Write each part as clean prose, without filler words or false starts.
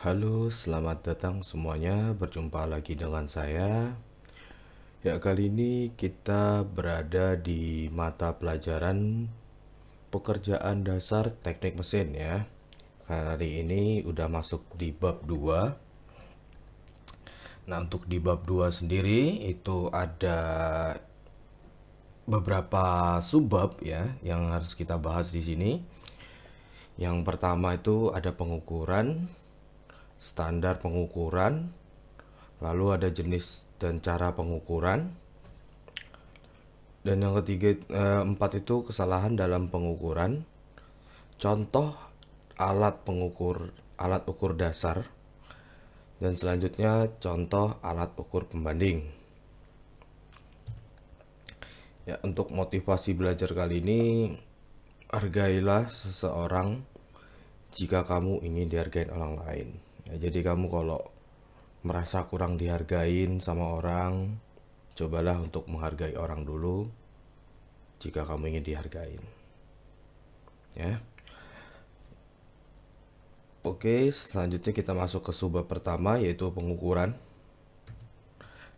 Halo, selamat datang semuanya. Berjumpa lagi dengan saya. Ya, kali ini kita berada di mata pelajaran pekerjaan dasar teknik mesin ya. Hari ini udah masuk di bab 2. Nah, untuk di bab 2 sendiri itu ada beberapa subbab ya yang harus kita bahas di sini. Yang pertama itu ada pengukuran, standar pengukuran, lalu ada jenis dan cara pengukuran, dan yang ketiga empat itu kesalahan dalam pengukuran, contoh alat ukur dasar, dan selanjutnya contoh alat ukur pembanding. Ya, untuk motivasi belajar kali ini, hargailah seseorang jika kamu ingin dihargain orang lain. Ya, jadi kamu kalau merasa kurang dihargain sama orang, cobalah untuk menghargai orang dulu jika kamu ingin dihargain. Ya. Oke, selanjutnya kita masuk ke subbab pertama, yaitu pengukuran.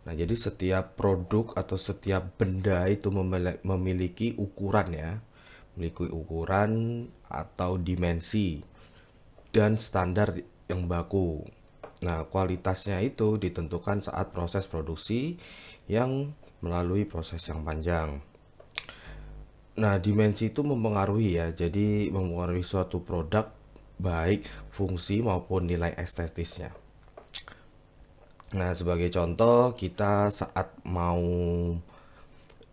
Nah, jadi setiap produk atau setiap benda itu memiliki ukuran ya. Memiliki ukuran atau dimensi dan standar yang baku. Nah, kualitasnya itu ditentukan saat proses produksi yang melalui proses yang panjang. Nah, dimensi itu mempengaruhi ya. Jadi mempengaruhi suatu produk baik fungsi maupun nilai estetisnya. Nah, sebagai contoh, kita saat mau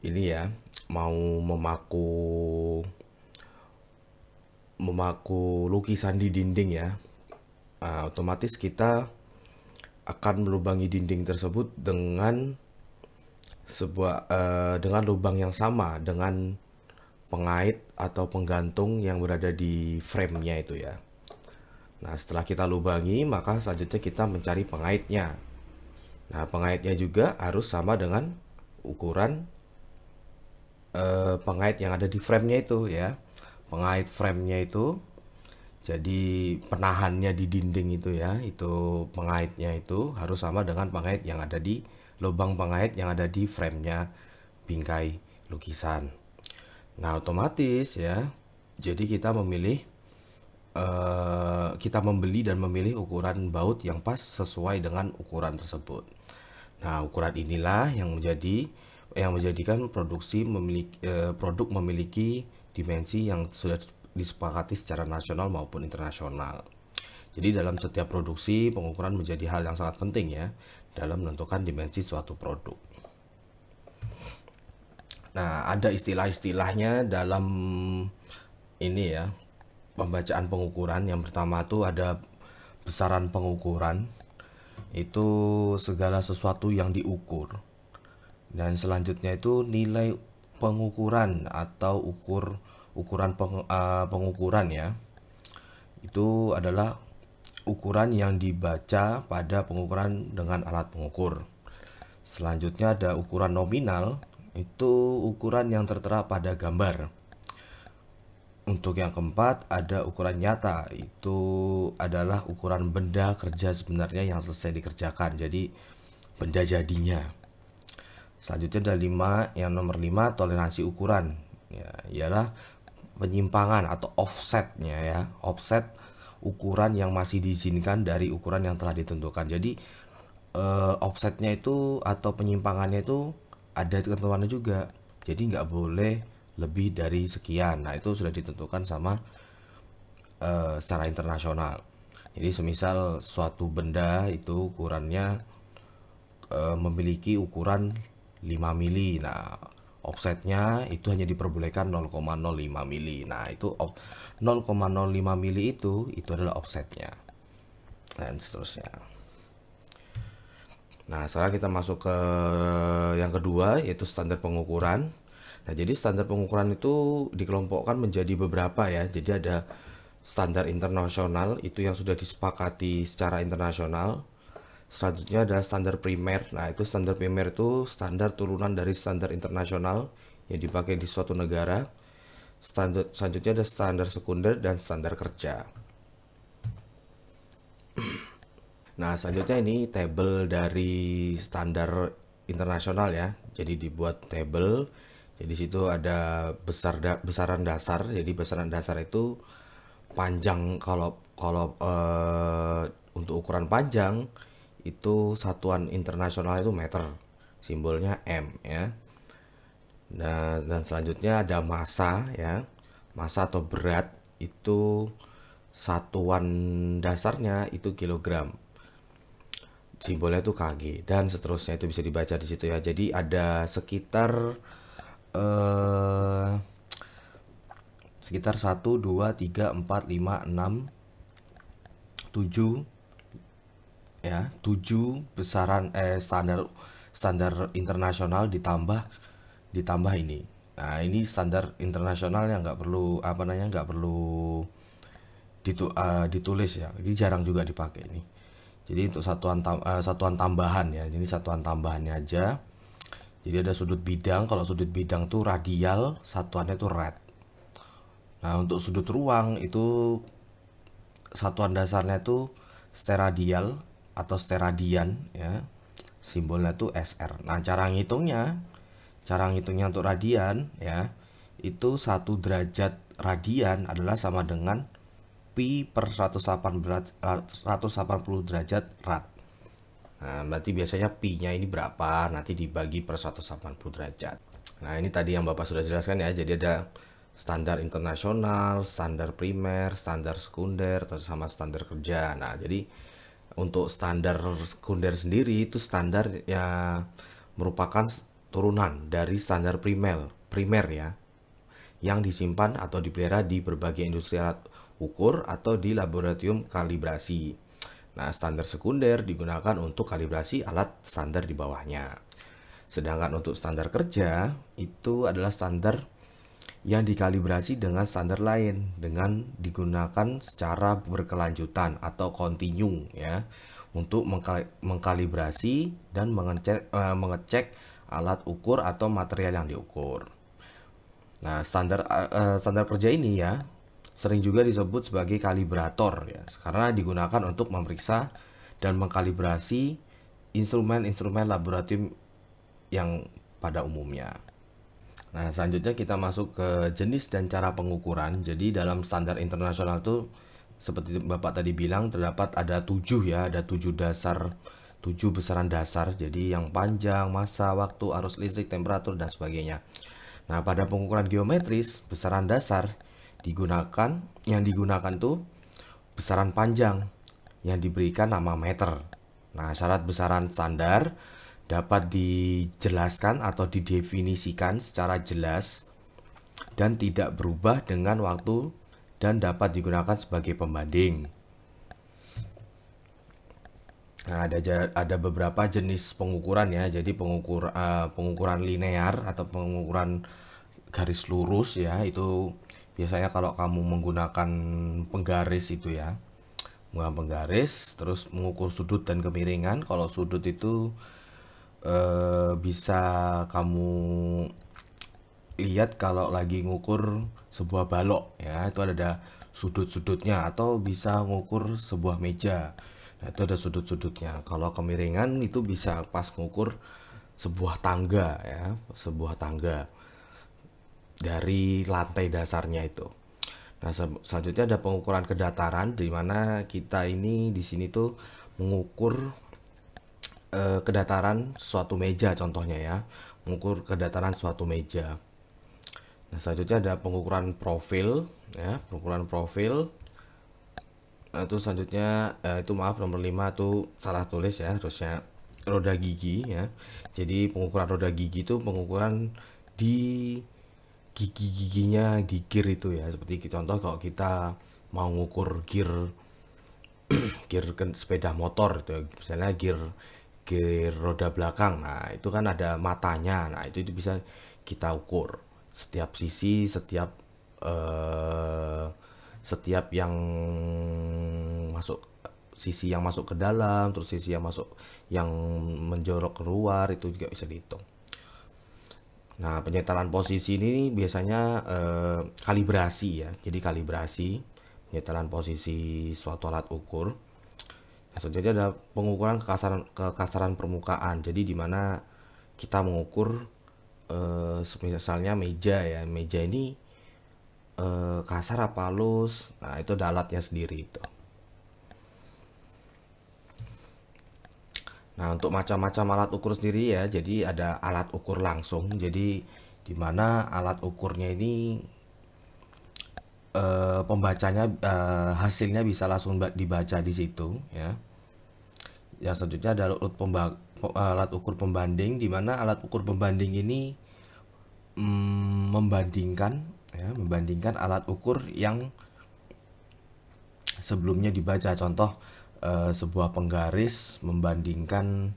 ini ya, mau memaku lukisan di dinding ya. Otomatis kita akan melubangi dinding tersebut dengan lubang yang sama dengan pengait atau penggantung yang berada di frame-nya itu ya. Nah, setelah kita lubangi, maka selanjutnya kita mencari pengaitnya. Nah, pengaitnya juga harus sama dengan ukuran pengait yang ada di frame-nya itu ya. Pengait frame-nya itu, jadi penahannya di dinding itu ya, itu pengaitnya itu harus sama dengan pengait yang ada di lubang pengait yang ada di frame-nya bingkai lukisan. Nah, otomatis ya, jadi kita membeli dan memilih ukuran baut yang pas sesuai dengan ukuran tersebut. Nah, ukuran inilah yang menjadikan produk memiliki dimensi yang sudah disepakati secara nasional maupun internasional. Jadi dalam setiap produksi, pengukuran menjadi hal yang sangat penting ya dalam menentukan dimensi suatu produk. Nah, ada istilah-istilahnya dalam ini ya, pembacaan pengukuran. Yang pertama tuh ada besaran pengukuran. Itu segala sesuatu yang diukur. Dan selanjutnya itu nilai pengukuran atau pengukuran ya. Itu adalah ukuran yang dibaca pada pengukuran dengan alat pengukur. Selanjutnya ada ukuran nominal, itu ukuran yang tertera pada gambar. Untuk yang keempat ada ukuran nyata, itu adalah ukuran benda kerja sebenarnya yang selesai dikerjakan, jadi benda jadinya. Selanjutnya ada yang nomor 5 toleransi ukuran ya, ialah penyimpangan atau offsetnya ya, offset ukuran yang masih diizinkan dari ukuran yang telah ditentukan. Jadi offsetnya itu atau penyimpangannya itu ada ketentuannya juga, jadi nggak boleh lebih dari sekian. Nah, itu sudah ditentukan sama secara internasional. Jadi semisal suatu benda itu ukurannya memiliki ukuran 5 mili. Nah, offsetnya itu hanya diperbolehkan 0,05 mili. Nah, itu 0,05 mili itu adalah offsetnya. Dan seterusnya. Nah, sekarang kita masuk ke yang kedua, yaitu standar pengukuran. Nah, jadi standar pengukuran itu dikelompokkan menjadi beberapa ya. Jadi ada standar internasional, itu yang sudah disepakati secara internasional. Selanjutnya ada standar primer. Nah, itu standar primer itu standar turunan dari standar internasional yang dipakai di suatu negara. Selanjutnya ada standar sekunder dan standar kerja. Nah, selanjutnya ini tabel dari standar internasional ya. Jadi dibuat tabel. Jadi situ ada besaran dasar. Jadi besaran dasar itu panjang, kalau kalau untuk ukuran panjang itu satuan internasional itu meter. Simbolnya M ya. Nah, dan selanjutnya ada massa ya. Massa atau berat itu satuan dasarnya itu kilogram. Simbolnya itu kg dan seterusnya, itu bisa dibaca di situ ya. Jadi ada eh sekitar 1 2 3 4 5 6 7 ya, 7 besaran standar standar internasional ditambah ini. Nah, ini standar internasional yang nggak perlu nggak perlu ditulis ya. Ini jarang juga dipakai ini. Jadi untuk satuan tambahan ya. Ini satuan tambahannya aja. Jadi ada sudut bidang. Kalau sudut bidang tuh radial, satuannya tuh rad. Nah, untuk sudut ruang itu satuan dasarnya tuh steradial atau steradian ya. Simbolnya tuh SR. Nah, cara ngitungnya untuk radian ya, itu 1 derajat radian adalah sama dengan pi per 180 derajat rad. Nah, berarti biasanya pi-nya ini berapa, nanti dibagi per 180 derajat. Nah, ini tadi yang Bapak sudah jelaskan ya. Jadi ada standar internasional, standar primer, standar sekunder, sama standar kerja. Nah, jadi untuk standar sekunder sendiri itu standar ya merupakan turunan dari standar primer ya, yang disimpan atau dipelihara di berbagai industri alat ukur atau di laboratorium kalibrasi. Nah, standar sekunder digunakan untuk kalibrasi alat standar di bawahnya. Sedangkan untuk standar kerja itu adalah standar yang dikalibrasi dengan standar lain dengan digunakan secara berkelanjutan atau kontinu ya, untuk mengkalibrasi dan mengecek alat ukur atau material yang diukur. Nah, standar kerja ini ya sering juga disebut sebagai kalibrator ya, karena digunakan untuk memeriksa dan mengkalibrasi instrumen-instrumen laboratorium yang pada umumnya. Nah, selanjutnya kita masuk ke jenis dan cara pengukuran. Jadi dalam standar internasional tuh seperti Bapak tadi bilang terdapat ada 7 ya, ada 7 besaran dasar. Jadi yang panjang, massa, waktu, arus listrik, temperatur dan sebagainya. Nah, pada pengukuran geometris, besaran dasar yang digunakan tuh besaran panjang yang diberikan nama meter. Nah, syarat besaran standar dapat dijelaskan atau didefinisikan secara jelas dan tidak berubah dengan waktu dan dapat digunakan sebagai pembanding. Nah, ada beberapa jenis pengukuran ya. Jadi pengukuran linear atau pengukuran garis lurus ya, itu biasanya kalau kamu menggunakan penggaris itu ya. Menggunakan penggaris, terus mengukur sudut dan kemiringan. Kalau sudut itu bisa kamu lihat kalau lagi ngukur sebuah balok ya, itu ada sudut-sudutnya, atau bisa ngukur sebuah meja. Nah, itu ada sudut-sudutnya. Kalau kemiringan itu bisa pas ngukur sebuah tangga ya, sebuah tangga dari lantai dasarnya itu. Nah, selanjutnya ada pengukuran kedataran, di mana kita ini di sini tuh mengukur kedataran suatu meja, contohnya ya, mengukur kedataran suatu meja. Nah, selanjutnya ada pengukuran profil ya, pengukuran profil. Nah, itu selanjutnya itu maaf, nomor 5 tuh salah tulis ya, harusnya roda gigi ya. Jadi pengukuran roda gigi itu pengukuran di gigi-giginya di gear itu ya. Seperti contoh kalau kita mau ngukur gear sepeda motor itu ya, misalnya gear roda belakang. Nah, itu kan ada matanya. Nah, itu bisa kita ukur setiap sisi, setiap yang masuk, sisi yang masuk ke dalam, terus sisi yang menjorok keluar, itu juga bisa dihitung. Nah, penyetelan posisi ini biasanya kalibrasi ya. Jadi kalibrasi penyetelan posisi suatu alat ukur. Selanjutnya ada pengukuran kekasaran permukaan. Jadi di mana kita mengukur misalnya meja ya. Meja ini kasar apa halus. Nah, itu ada alatnya sendiri itu. Nah, untuk macam-macam alat ukur sendiri ya. Jadi ada alat ukur langsung. Jadi di mana alat ukurnya ini pembacanya hasilnya bisa langsung dibaca di situ ya. Yang selanjutnya ada alat ukur pembanding, di mana alat ukur pembanding ini membandingkan alat ukur yang sebelumnya dibaca. Contoh sebuah penggaris membandingkan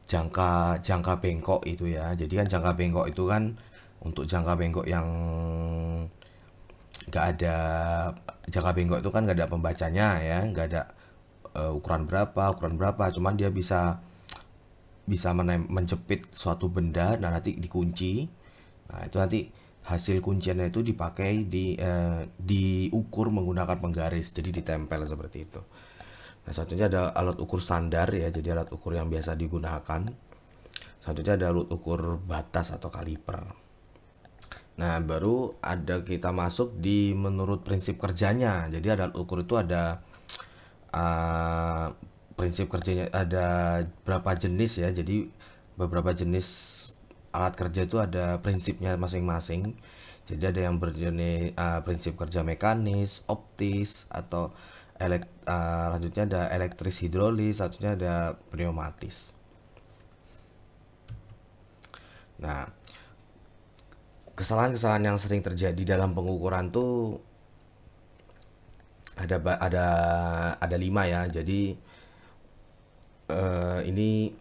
jangka bengkok itu ya. Jadi kan jangka bengkok itu kan untuk jangka bengkok yang nggak ada jangka bengkok itu kan nggak ada pembacanya ya, nggak ada ukuran berapa, cuman dia bisa menjepit suatu benda dan nanti dikunci. Nah, itu nanti hasil kunciannya itu dipakai diukur menggunakan penggaris, jadi ditempel seperti itu. Nah, selanjutnya ada alat ukur standar ya, jadi alat ukur yang biasa digunakan. Selanjutnya ada alat ukur batas atau kaliper. Nah, baru ada kita masuk di menurut prinsip kerjanya. Jadi alat ukur itu ada prinsip kerjanya, ada berapa jenis ya. Jadi beberapa jenis alat kerja itu ada prinsipnya masing-masing. Jadi ada yang berjenis prinsip kerja mekanis, optis, atau lanjutnya ada elektris hidrolis, selanjutnya ada pneumatis. Nah, kesalahan-kesalahan yang sering terjadi dalam pengukuran tuh ada 5 ya. Jadi ini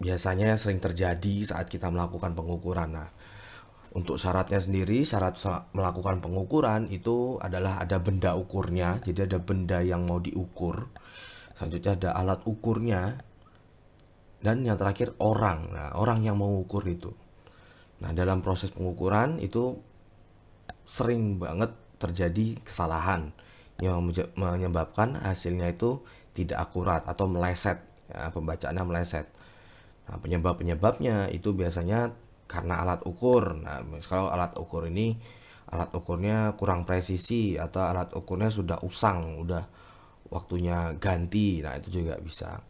biasanya sering terjadi saat kita melakukan pengukuran. Nah, untuk syaratnya sendiri, syarat melakukan pengukuran itu adalah ada benda ukurnya. Jadi ada benda yang mau diukur. Selanjutnya ada alat ukurnya. Dan yang terakhir orang. Nah, orang yang mau ukur itu. Nah, dalam proses pengukuran itu sering banget terjadi kesalahan yang menyebabkan hasilnya itu tidak akurat atau meleset ya, pembacaannya meleset. Nah, penyebabnya itu biasanya karena alat ukur. Nah, kalau alat ukurnya kurang presisi atau alat ukurnya sudah usang, udah waktunya ganti. Nah, itu juga bisa.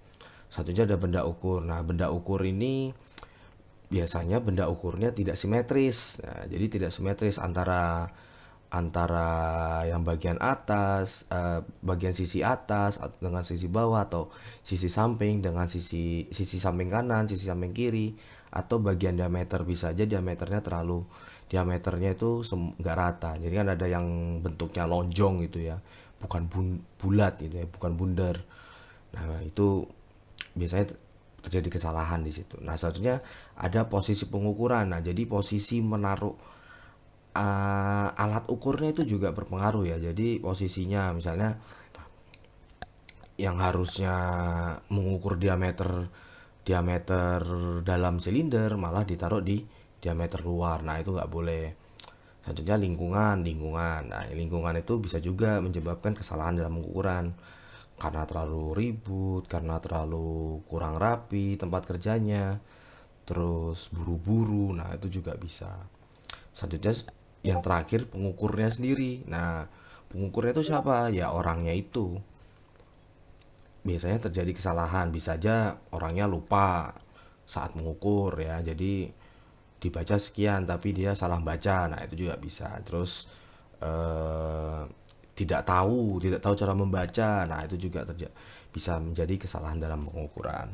Satunya ada benda ukur. Nah, benda ukur ini biasanya benda ukurnya tidak simetris. Nah, jadi tidak simetris antara yang bagian atas, bagian sisi atas dengan sisi bawah, atau sisi samping dengan sisi samping kanan, sisi samping kiri, atau bagian diameter. Bisa aja diameternya itu nggak rata. Jadi kan ada yang bentuknya lonjong gitu ya, bukan bulat gitu ya, bukan bundar. Nah, itu biasanya terjadi kesalahan di situ. Nah, selanjutnya ada posisi pengukuran. Nah, jadi posisi menaruh alat ukurnya itu juga berpengaruh ya. Jadi posisinya misalnya yang harusnya mengukur diameter dalam silinder malah ditaruh di diameter luar. Nah, itu nggak boleh. Selanjutnya lingkungan. Nah, lingkungan itu bisa juga menyebabkan kesalahan dalam pengukuran. Karena terlalu ribut, karena terlalu kurang rapi tempat kerjanya, terus buru-buru. Nah, itu juga bisa. Selanjutnya yang terakhir pengukurnya sendiri. Nah, pengukurnya itu siapa? Ya, orangnya itu. Biasanya terjadi kesalahan, bisa aja orangnya lupa saat mengukur ya. Jadi dibaca sekian tapi dia salah baca. Nah, itu juga bisa. Terus tidak tahu cara membaca. Nah, itu juga bisa menjadi kesalahan dalam pengukuran.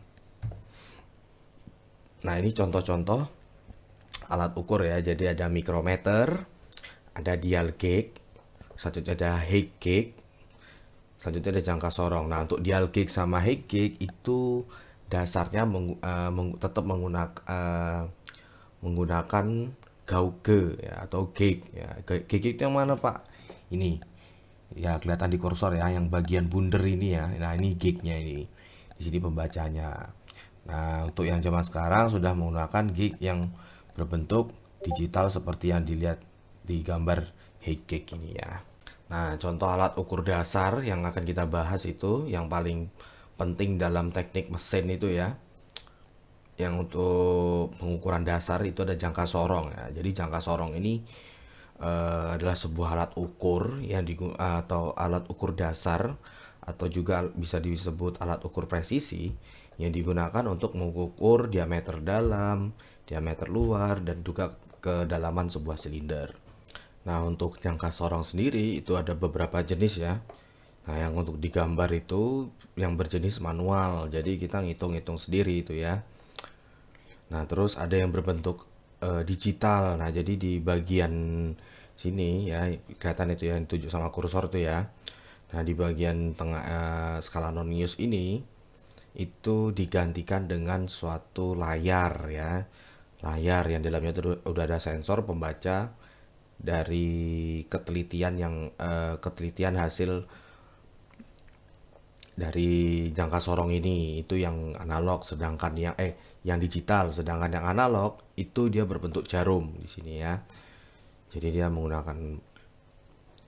Nah, ini contoh-contoh alat ukur ya. Jadi ada mikrometer, ada dial gauge, selanjutnya ada height gauge, selanjutnya ada jangka sorong. Nah, untuk dial gauge sama height gauge itu dasarnya tetap menggunakan gauge ya, atau gauge ya. Gauge itu yang mana, Pak? Ini ya, kelihatan di kursor ya, yang bagian bundar ini ya. Nah, ini gauge-nya ini. Di sini pembacanya. Nah, untuk yang zaman sekarang sudah menggunakan gauge yang berbentuk digital seperti yang dilihat di gambar height gauge ini ya. Nah, contoh alat ukur dasar yang akan kita bahas itu yang paling penting dalam teknik mesin itu ya. Yang untuk pengukuran dasar itu ada jangka sorong ya. Jadi jangka sorong ini adalah sebuah alat ukur atau alat ukur dasar atau juga bisa disebut alat ukur presisi yang digunakan untuk mengukur diameter dalam, diameter luar dan juga kedalaman sebuah silinder. Nah, untuk jangka sorong sendiri itu ada beberapa jenis ya. Nah, yang untuk digambar itu yang berjenis manual. Jadi kita ngitung-ngitung sendiri itu ya. Nah, terus ada yang berbentuk digital. Nah, jadi di bagian sini ya kelihatan itu yang ditunjuk sama kursor tuh ya. Nah, di bagian tengah skala Nonius ini itu digantikan dengan suatu layar ya. Layar yang di dalamnya itu udah ada sensor pembaca dari ketelitian hasil dari jangka sorong ini itu yang analog, sedangkan yang digital, sedangkan yang analog itu dia berbentuk jarum di sini ya. Jadi dia menggunakan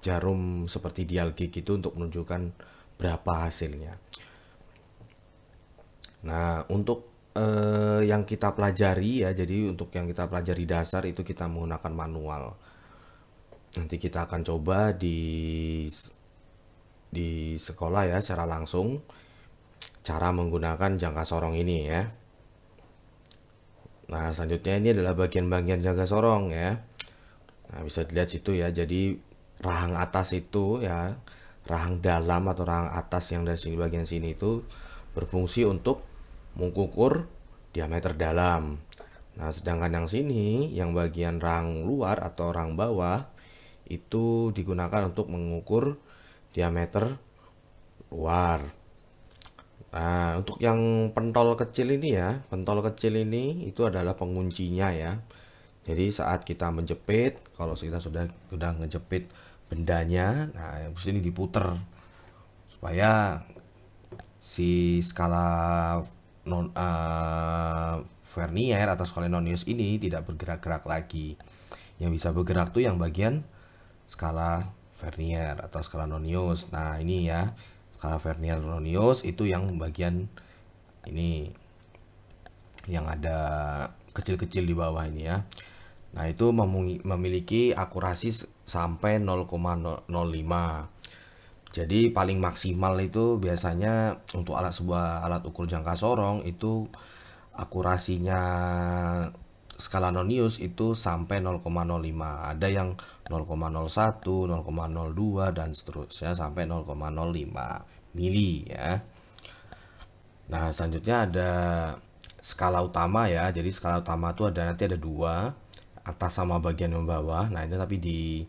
jarum seperti dial gig itu untuk menunjukkan berapa hasilnya. Nah, untuk yang kita pelajari ya, jadi untuk yang kita pelajari dasar itu kita menggunakan manual. Nanti kita akan coba di sekolah ya secara langsung cara menggunakan jangka sorong ini ya. Nah, selanjutnya ini adalah bagian-bagian jangka sorong ya. Nah, bisa dilihat situ ya. Jadi rahang atas itu ya, rahang dalam atau rahang atas yang dari sini bagian sini itu berfungsi untuk mengukur diameter dalam. Nah, sedangkan yang sini, yang bagian rahang luar atau rahang bawah itu digunakan untuk mengukur diameter luar. Nah, untuk yang pentol kecil ini ya, pentol kecil ini itu adalah penguncinya ya. Jadi saat kita menjepit, kalau kita sudah ngejepit bendanya, nah di sini diputer supaya si skala Vernier atau skala Nonius ini tidak bergerak-gerak lagi. Yang bisa bergerak tuh yang bagian skala Vernier atau skala Nonius. Nah, ini ya, skala Vernier Nonius itu yang bagian ini yang ada kecil-kecil di bawah ini ya. Nah, itu memiliki akurasi sampai 0,05. Jadi paling maksimal itu biasanya untuk sebuah alat ukur jangka sorong itu akurasinya skala Nonius itu sampai 0,05. Ada yang 0,01, 0,02 dan seterusnya sampai 0,05 mili ya. Nah, selanjutnya ada skala utama ya. Jadi skala utama itu nanti ada dua, atas sama bagian yang bawah. Nah, ini tapi di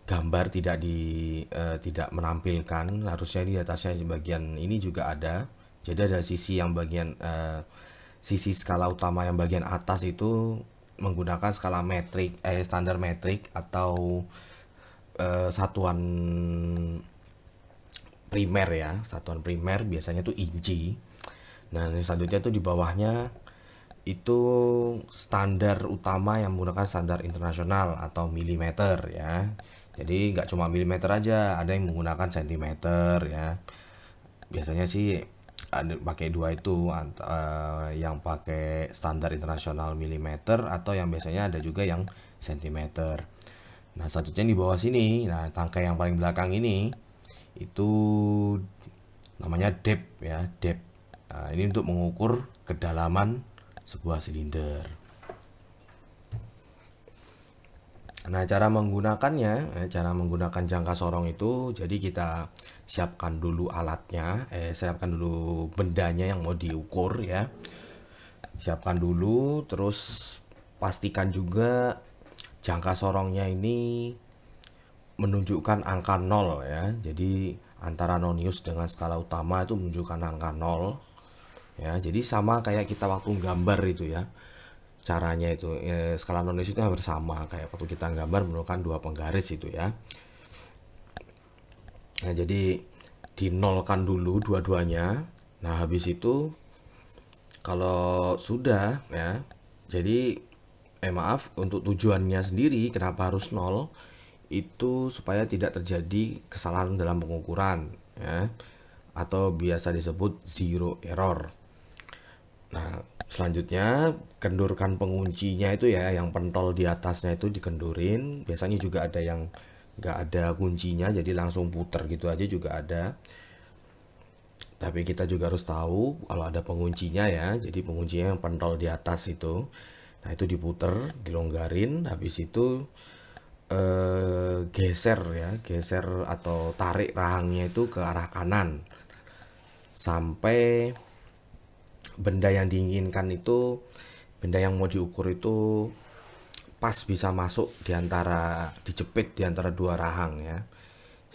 gambar tidak menampilkan. Harusnya di atasnya bagian ini juga ada. Jadi ada sisi yang bagian sisi skala utama yang bagian atas itu menggunakan skala metrik standar metrik atau satuan primer ya. Satuan primer biasanya tuh inci. Nah, selanjutnya tuh di bawahnya itu standar utama yang menggunakan standar internasional atau milimeter ya. Jadi nggak cuma milimeter aja, ada yang menggunakan sentimeter ya. Biasanya sih ada pakai dua itu, yang pakai standar internasional milimeter atau yang biasanya ada juga yang sentimeter. Nah, selanjutnya di bawah sini, nah tangkai yang paling belakang ini itu namanya depth ya, depth. Nah, ini untuk mengukur kedalaman sebuah silinder. Nah, cara menggunakannya, cara menggunakan jangka sorong itu, jadi kita siapkan dulu alatnya, siapkan dulu bendanya yang mau diukur ya. Siapkan dulu, terus pastikan juga jangka sorongnya ini menunjukkan angka 0 ya. Jadi antara Nonius dengan skala utama itu menunjukkan angka 0 ya. Jadi sama kayak kita waktu gambar itu ya. Caranya itu skala Nonius itu hampir sama kayak waktu kita gambar menggunakan dua penggaris itu ya. Nah, jadi dinolkan dulu dua-duanya. Nah, habis itu kalau sudah ya, jadi maaf untuk tujuannya sendiri kenapa harus 0 itu supaya tidak terjadi kesalahan dalam pengukuran ya, atau biasa disebut zero error. Nah, selanjutnya kendurkan penguncinya itu ya, yang pentol di atasnya itu dikendurin. Biasanya juga ada yang nggak ada kuncinya, jadi langsung puter gitu aja juga ada. Tapi kita juga harus tahu kalau ada penguncinya ya. Jadi penguncinya yang pentol di atas itu. Nah, itu diputer, dilonggarin, habis itu geser ya, geser atau tarik rahangnya itu ke arah kanan sampai benda yang diinginkan itu, benda yang mau diukur itu pas bisa masuk di antara, dijepit di antara dua rahang ya.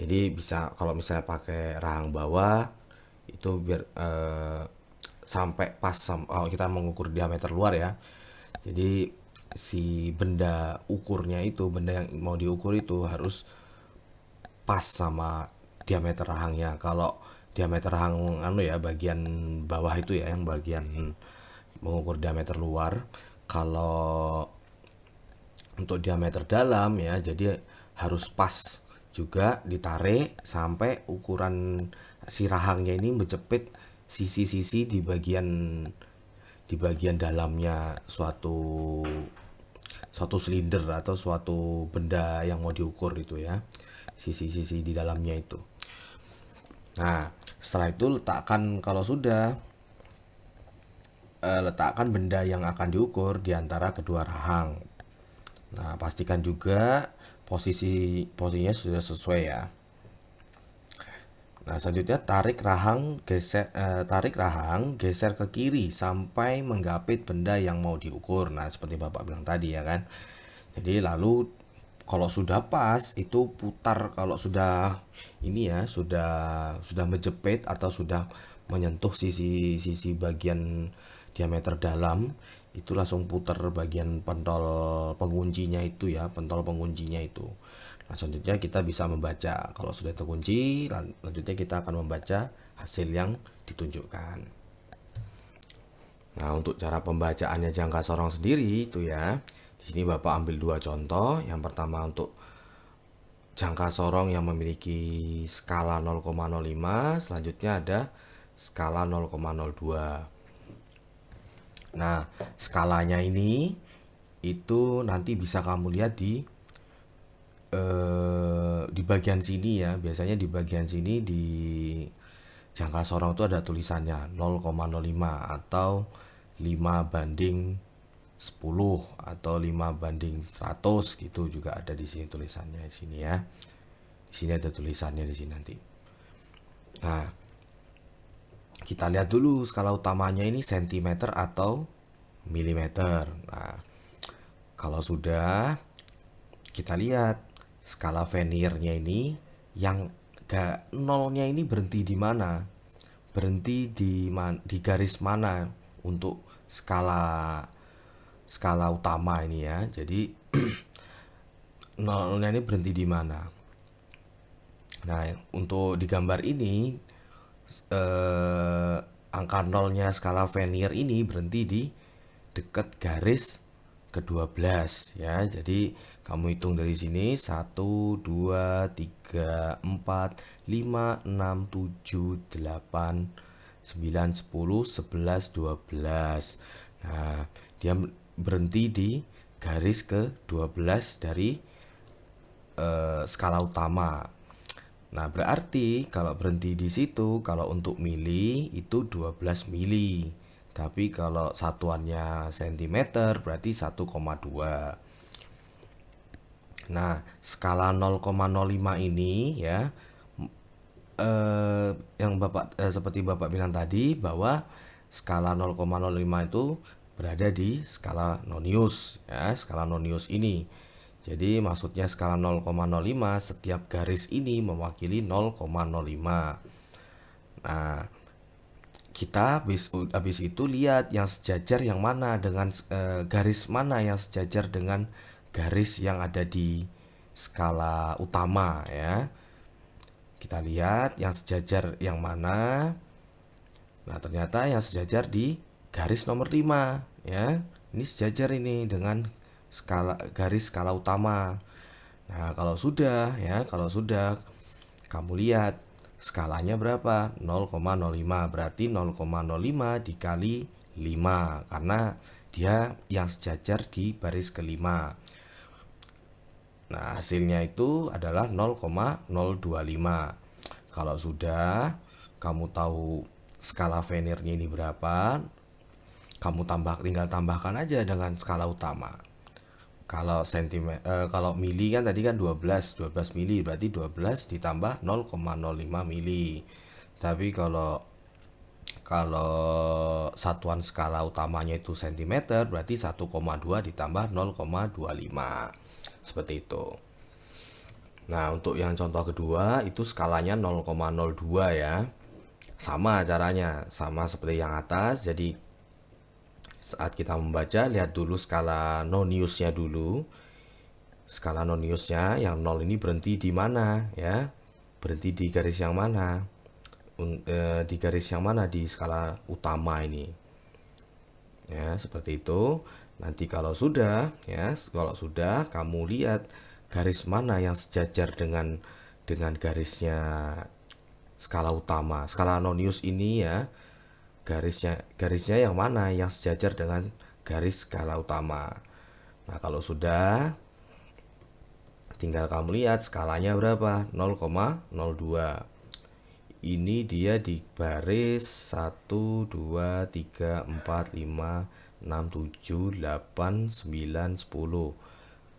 Jadi bisa kalau misalnya pakai rahang bawah itu biar sampai pas kalau kita mengukur diameter luar ya. Jadi si benda ukurnya itu, benda yang mau diukur itu harus pas sama diameter rahangnya. Kalau diameter rahang anu ya, bagian bawah itu ya, yang bagian mengukur diameter luar. Kalau untuk diameter dalam ya, jadi harus pas juga, ditarik sampai ukuran si rahangnya ini menjepit sisi-sisi di bagian dalamnya suatu silinder atau suatu benda yang mau diukur itu ya, sisi-sisi di dalamnya itu. Nah, setelah itu letakkan, kalau sudah letakkan benda yang akan diukur di antara kedua rahang. Nah, pastikan juga posisinya sudah sesuai ya. Nah, selanjutnya tarik rahang geser ke kiri sampai menggapit benda yang mau diukur. Nah, seperti Bapak bilang tadi ya kan. Jadi lalu kalau sudah pas itu putar, kalau sudah ini ya, sudah menjepit atau sudah menyentuh sisi bagian diameter dalam, itu langsung putar bagian pentol penguncinya itu ya, pentol penguncinya itu. Nah, selanjutnya kita bisa membaca. Kalau sudah terkunci, selanjutnya kita akan membaca hasil yang ditunjukkan. Nah, untuk cara pembacaannya jangka sorong sendiri itu ya, di sini Bapak ambil dua contoh. Yang pertama untuk jangka sorong yang memiliki skala 0,05, selanjutnya ada skala 0,02. Nah, skalanya ini itu nanti bisa kamu lihat di bagian sini ya. Biasanya di bagian sini di jangka sorong itu ada tulisannya 0,05 atau 5/10 atau 5/100 gitu, juga ada di sini tulisannya di sini ya. Di sini ada tulisannya di sini nanti. Nah, kita lihat dulu skala utamanya ini sentimeter atau milimeter. Nah, kalau sudah, kita lihat skala Vernier-nya ini yang nolnya ini berhenti di mana? Berhenti di garis mana untuk skala utama ini ya. Jadi nolnya ini berhenti di mana? Nah, untuk di gambar ini angka nolnya skala Vernier ini berhenti di dekat garis ke-12 ya. Jadi kamu hitung dari sini 1 2 3 4 5 6 7 8 9 10 11 12. Nah, dia berhenti di garis ke-12 dari skala utama. Nah, berarti kalau berhenti di situ, kalau untuk mili itu 12 mili. Tapi kalau satuannya sentimeter berarti 1,2. Nah, skala 0,05 ini ya, yang seperti Bapak bilang tadi bahwa skala 0,05 itu berada di skala Nonius ya, skala Nonius ini. Jadi maksudnya skala 0,05, setiap garis ini mewakili 0,05. Nah, kita habis itu lihat yang sejajar yang mana dengan garis mana yang sejajar dengan garis yang ada di skala utama ya. Kita lihat yang sejajar yang mana. Nah, ternyata yang sejajar di garis nomor 5 ya. Ini sejajar ini dengan garis skala utama. Nah, kalau sudah kamu lihat skalanya berapa? 0,05, berarti 0,05 dikali 5 karena dia yang sejajar di baris kelima. Nah, hasilnya itu adalah 0,025. Kalau sudah kamu tahu skala Veniernya ini berapa, kamu tinggal tambahkan aja dengan skala utama. Kalau mili kan tadi kan 12 mili, berarti 12 ditambah 0,05 mili. Tapi kalau kalau satuan skala utamanya itu cm, berarti 1,2 ditambah 0,25. Seperti itu. Nah, untuk yang contoh kedua itu skalanya 0,02 ya. Sama caranya, sama seperti yang atas. Jadi saat kita membaca, lihat dulu skala noniusnya dulu. Skala noniusnya yang 0 ini berhenti di mana ya? Berhenti di garis yang mana? Di garis yang mana di skala utama ini? Ya, seperti itu. Nanti kalau sudah kamu lihat garis mana yang sejajar dengan garisnya skala utama. Skala nonius ini ya, garisnya yang mana yang sejajar dengan garis skala utama. Nah, kalau sudah tinggal kamu lihat skalanya berapa? 0,02. Ini dia di baris 1 2 3 4 5 6 7 8 9 10.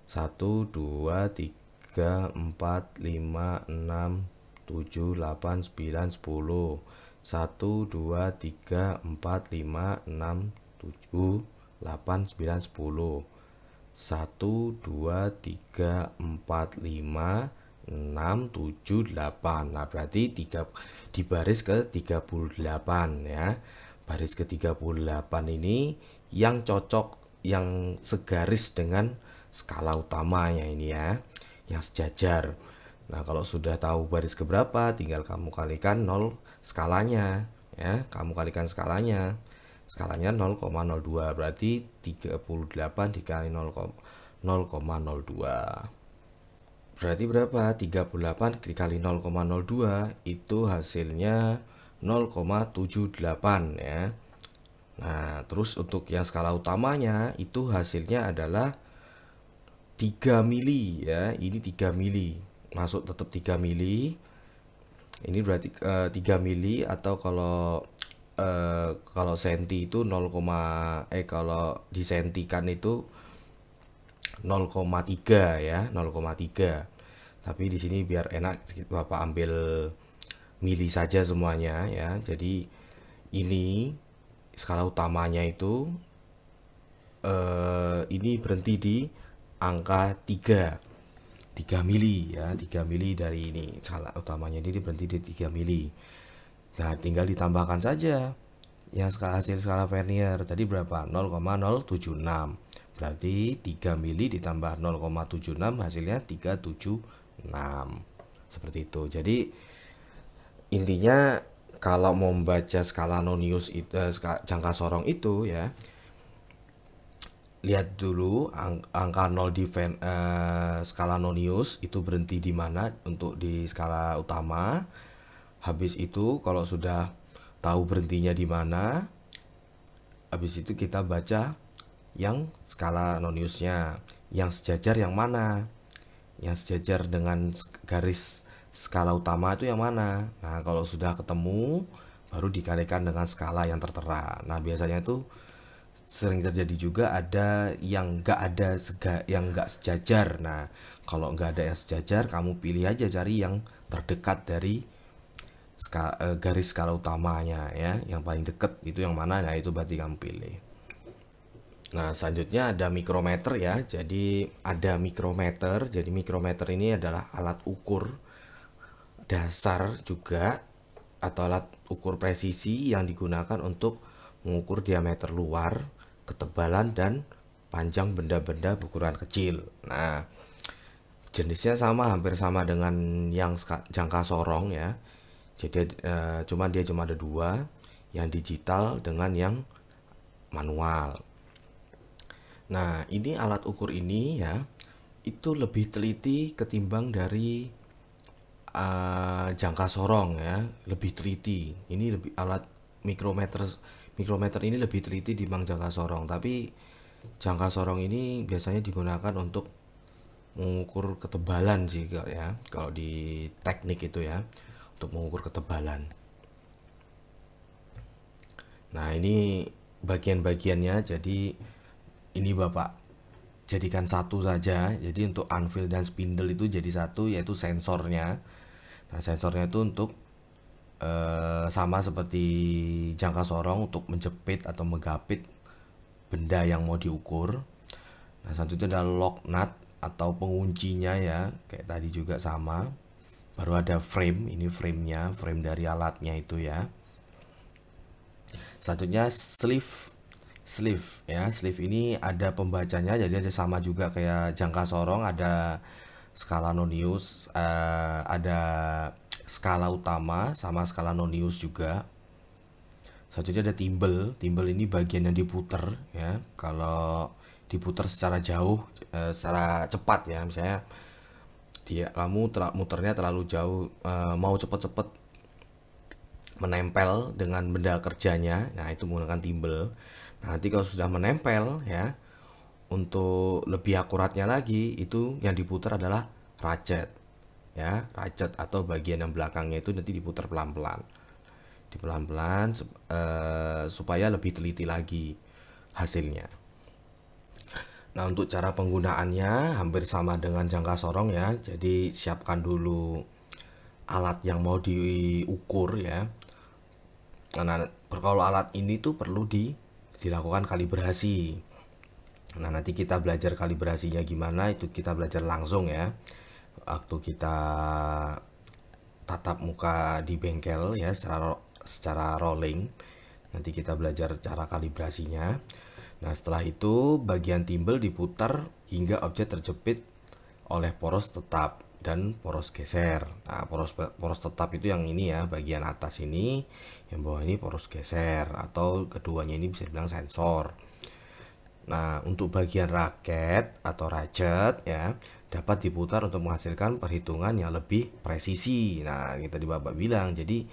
1 2 3 4 5 6 7 8 9 10. 1 2 3 4 5 6 7 8 9 10. 1 2 3 4 5 6 7 8. Nah, berarti di baris ke-38 ya. Baris ke-38 ini yang cocok, yang segaris dengan skala utamanya ini ya, yang sejajar. Nah, kalau sudah tahu baris keberapa, tinggal kamu kalikan 0 skalanya ya. Kamu kalikan skalanya. Skalanya 0,02, berarti 38 dikali 0,02. Berarti berapa? 38 dikali 0,02 itu hasilnya 0,78 ya. Nah, terus untuk yang skala utamanya itu hasilnya adalah 3 mili ya. Ini 3 mili. Masuk tetap 3 mili. Ini berarti 3 mili, atau kalau senti itu kalau disentikan itu 0,3 ya, 0,3. Tapi di sini biar enak Bapak ambil mili saja semuanya ya. Jadi ini skala utamanya itu ini berhenti di angka 3 mili ya, 3 mili dari ini. Skala utamanya ini berhenti di 3 mili. Nah, tinggal ditambahkan saja yang hasil skala Vernier tadi berapa? 0,076. Berarti 3 mili ditambah 0,76 hasilnya 376. Seperti itu. Jadi intinya kalau mau membaca skala nonius itu, jangka sorong itu ya, lihat dulu angka 0 di skala nonius itu berhenti di mana untuk di skala utama. Habis itu kalau sudah tahu berhentinya di mana, habis itu kita baca yang skala noniusnya, yang sejajar yang mana, yang sejajar dengan garis skala utama itu yang mana. Nah, kalau sudah ketemu baru dikalikan dengan skala yang tertera. Nah, biasanya itu sering terjadi juga ada yang nggak sejajar. Nah, kalau nggak ada yang sejajar, kamu pilih aja cari yang terdekat dari garis skala utamanya ya, yang paling dekat itu yang mana. Nah, itu berarti kamu pilih. Nah, selanjutnya ada mikrometer ya. Jadi ada mikrometer. Jadi mikrometer ini adalah alat ukur dasar juga, atau alat ukur presisi yang digunakan untuk mengukur diameter luar, ketebalan dan panjang benda-benda berukuran kecil. Nah, jenisnya hampir sama dengan yang jangka sorong ya. Jadi dia cuma ada dua, yang digital dengan yang manual. Nah, ini alat ukur ini ya, itu lebih teliti ketimbang dari jangka sorong ya, lebih teliti. Ini lebih alat mikrometer mikrometer ini lebih teliti dibanding jangka sorong. Tapi jangka sorong ini biasanya digunakan untuk mengukur ketebalan sih ya. Kalau di teknik itu ya, untuk mengukur ketebalan. Nah, ini bagian-bagiannya. Jadi ini Bapak jadikan satu saja. Jadi untuk anvil dan spindle itu jadi satu, yaitu sensornya. Nah, sensornya itu untuk sama seperti jangka sorong untuk menjepit atau menggapit benda yang mau diukur. Nah, selanjutnya ada lock nut atau penguncinya ya, kayak tadi juga sama. Baru ada frame, ini framenya, frame dari alatnya itu ya. Selanjutnya sleeve ya. Sleeve ini ada pembacanya, jadi ada sama juga kayak jangka sorong, ada skala nonius, ada skala utama sama skala nonius juga. Selanjutnya ada timbel. Timbel ini bagian yang diputer ya. Kalau diputer secara jauh, secara cepat ya, misalnya kamu muternya terlalu jauh, mau cepet-cepet menempel dengan benda kerjanya, nah itu menggunakan timbel. Nah, nanti kalau sudah menempel ya, untuk lebih akuratnya lagi itu yang diputar adalah ratchet ya, ratchet atau bagian yang belakangnya itu nanti diputar pelan-pelan, supaya lebih teliti lagi hasilnya. Nah, untuk cara penggunaannya hampir sama dengan jangka sorong ya. Jadi siapkan dulu alat yang mau diukur ya. Nah, kalau alat ini tuh perlu dilakukan kalibrasi. Nah, nanti kita belajar kalibrasinya gimana, itu kita belajar langsung ya. Waktu kita tatap muka di bengkel ya, secara rolling. Nanti kita belajar cara kalibrasinya. Nah, setelah itu bagian timbel diputar hingga objek terjepit oleh poros tetap dan poros geser. Nah, poros tetap itu yang ini ya, bagian atas ini, yang bawah ini poros geser, atau keduanya ini bisa dibilang sensor. Nah, untuk bagian raket atau ratchet ya, dapat diputar untuk menghasilkan perhitungan yang lebih presisi. Nah, kita di Bapak bilang, jadi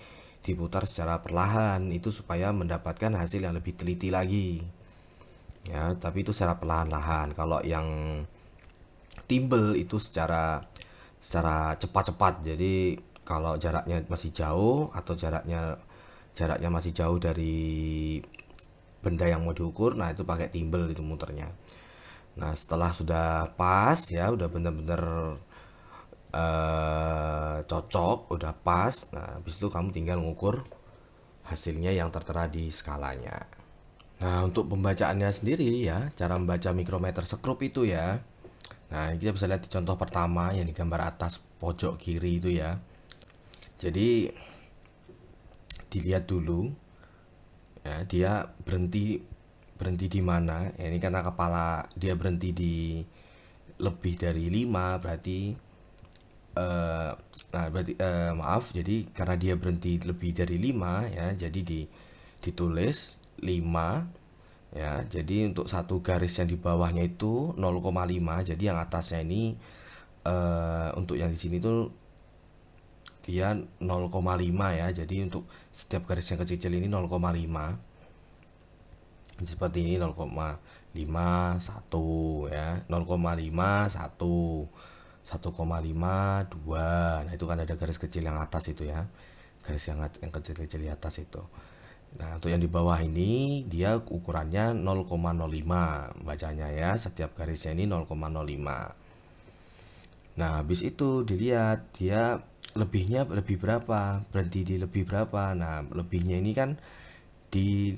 diputar secara perlahan itu supaya mendapatkan hasil yang lebih teliti lagi. Ya, tapi itu secara perlahan-lahan. Kalau yang timbel itu secara cepat-cepat. Jadi kalau jaraknya masih jauh atau jaraknya masih jauh dari benda yang mau diukur, nah itu pakai timbel itu muternya. Nah, setelah sudah pas ya, udah bener-bener cocok, udah pas. Nah, habis itu kamu tinggal mengukur hasilnya yang tertera di skalanya. Nah, untuk pembacaannya sendiri ya, cara membaca mikrometer sekrup itu ya. Nah, kita bisa lihat di contoh pertama yang di gambar atas pojok kiri itu ya. Jadi dilihat dulu ya, dia berhenti di mana. Ya, ini karena kepala dia berhenti di lebih dari 5 berarti maaf, jadi karena dia berhenti lebih dari 5 ya, jadi ditulis 5 ya. Jadi untuk satu garis yang di bawahnya itu 0,5. Jadi yang atasnya ini untuk yang di sini tuh dia 0,5 ya. Jadi untuk setiap garis yang kecil ini 0,5. Seperti ini 0,5 1 ya, 0,5 1, 1,5 2. Nah, itu kan ada garis kecil yang atas itu ya. Garis yang kecil-kecil di atas itu. Nah, untuk yang di bawah ini dia ukurannya 0,05 bacanya ya. Setiap garisnya ini 0,05. Nah, habis itu dilihat dia lebihnya lebih berapa, berhenti di lebih berapa. Nah, lebihnya ini kan di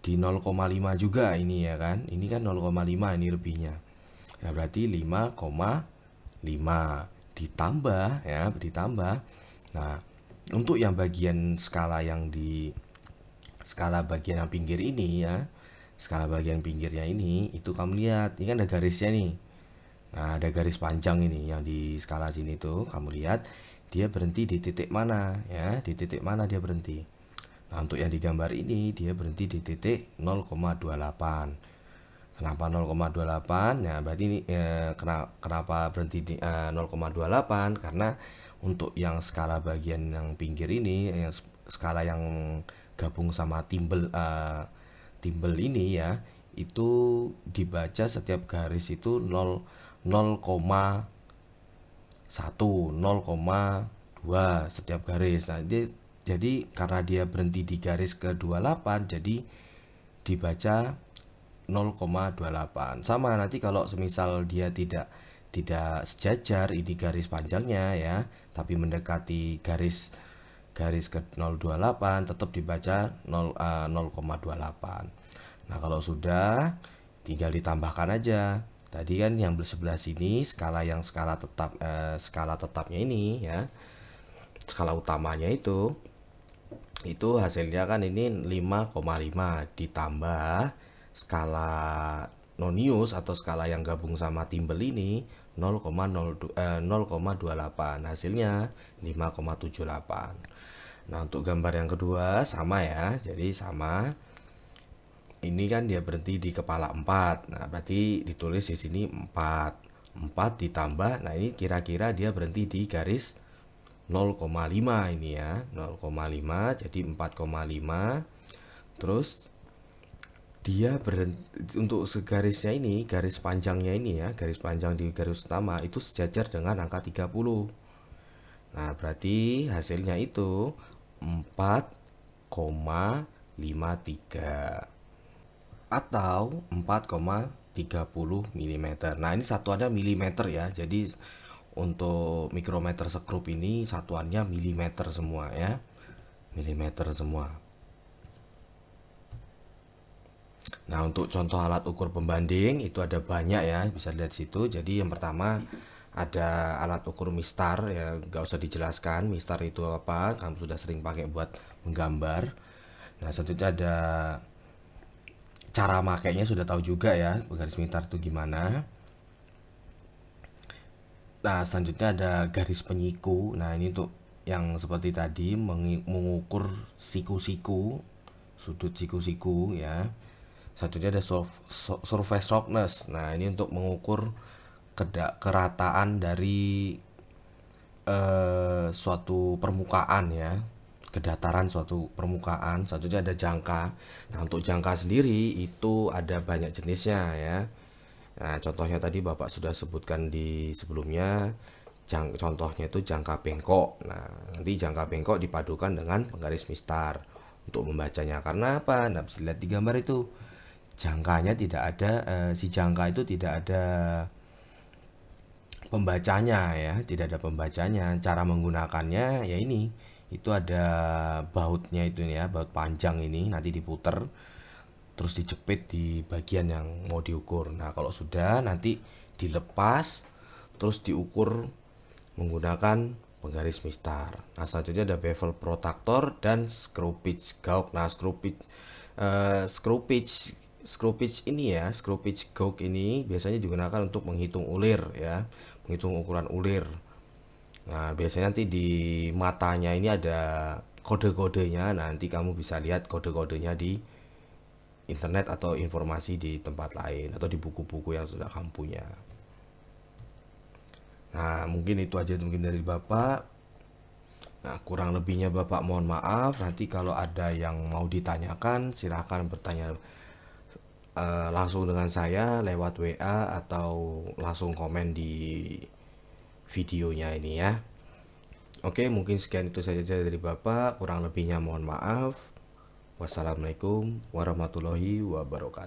0,5 juga ini ya kan. Ini kan 0,5 ini lebihnya. Nah, berarti 5,5 ditambah ya, ditambah. Nah, untuk yang bagian skala bagian yang pinggir ini ya, skala bagian pinggirnya ini, itu kamu lihat, ini kan ada garisnya nih. Nah, ada garis panjang ini yang di skala sini tuh, kamu lihat dia berhenti di titik mana ya, di titik mana dia berhenti. Nah, untuk yang digambar ini dia berhenti di titik 0,28. Kenapa 0,28? Nah, berarti ini kenapa berhenti di 0,28? Karena untuk yang skala bagian yang pinggir ini, yang skala yang gabung sama timbel ini ya, itu dibaca setiap garis itu 0,1, 0,2 setiap garis. Nah, jadi karena dia berhenti di garis ke-28, jadi dibaca 0,28. Sama nanti kalau semisal dia tidak sejajar ini garis panjangnya ya, tapi mendekati garis ke 028, tetap dibaca 0,28. Nah, kalau sudah tinggal ditambahkan aja. Tadi kan yang sebelah sini skala tetapnya ini ya. Skala utamanya itu hasilnya kan ini 5,5 ditambah skala nonius atau skala yang gabung sama timbel ini 0,28, hasilnya 5,78. Nah, untuk gambar yang kedua sama ya, jadi sama. Ini kan dia berhenti di kepala 4. Nah, berarti ditulis di sini 4 ditambah, nah ini kira-kira dia berhenti di garis 0,5 ini ya, 0,5, jadi 4,5. Terus dia berhenti untuk segarisnya ini, garis panjangnya ini ya, garis panjang di garis utama itu sejajar dengan angka 30. Nah, berarti hasilnya itu 4,53 atau 4,30 mm. Nah, ini satuannya milimeter ya. Jadi untuk mikrometer sekrup ini satuannya milimeter semua ya. Milimeter semua. Nah, untuk contoh alat ukur pembanding itu ada banyak ya, bisa lihat situ. Jadi yang pertama ada alat ukur mistar ya, nggak usah dijelaskan mistar itu apa, kamu sudah sering pakai buat menggambar. Nah, selanjutnya ada cara makainya sudah tahu juga ya, garis mistar itu gimana. Nah, selanjutnya ada garis penyiku. Nah, ini untuk yang seperti tadi mengukur siku-siku, sudut siku-siku ya. Selanjutnya ada surface roughness. Nah, ini untuk mengukur kerataan dari suatu permukaan ya, kedataran suatu permukaan. Selanjutnya ada jangka. Nah, untuk jangka sendiri itu ada banyak jenisnya ya. Nah, contohnya tadi Bapak sudah sebutkan di sebelumnya. Contohnya itu jangka bengkok. Nah, nanti jangka bengkok dipadukan dengan penggaris mistar untuk membacanya. Karena apa? Nah, bisa lihat di gambar itu. Jangkanya tidak ada, si jangka itu tidak ada pembacanya ya, tidak ada pembacanya. Cara menggunakannya ya ini, itu ada bautnya itu ya, baut panjang ini nanti diputer terus dijepit di bagian yang mau diukur. Nah, kalau sudah nanti dilepas terus diukur menggunakan penggaris mistar. Nah, selanjutnya ada bevel protractor dan screw pitch gauge. Nah, screw pitch ini ya, screw pitch gauge ini biasanya digunakan untuk menghitung ulir ya, menghitung ukuran ulir. Nah, biasanya nanti di matanya ini ada kode-kodenya. Nanti kamu bisa lihat kode-kodenya di internet atau informasi di tempat lain atau di buku-buku yang sudah kamu punya. Nah, mungkin itu aja mungkin dari Bapak. Nah, kurang lebihnya Bapak mohon maaf. Nanti kalau ada yang mau ditanyakan silahkan bertanya langsung dengan saya lewat WA atau langsung komen di videonya ini ya. Oke, mungkin sekian itu saja dari Bapak. Kurang lebihnya mohon maaf. Wassalamualaikum warahmatullahi wabarakatuh.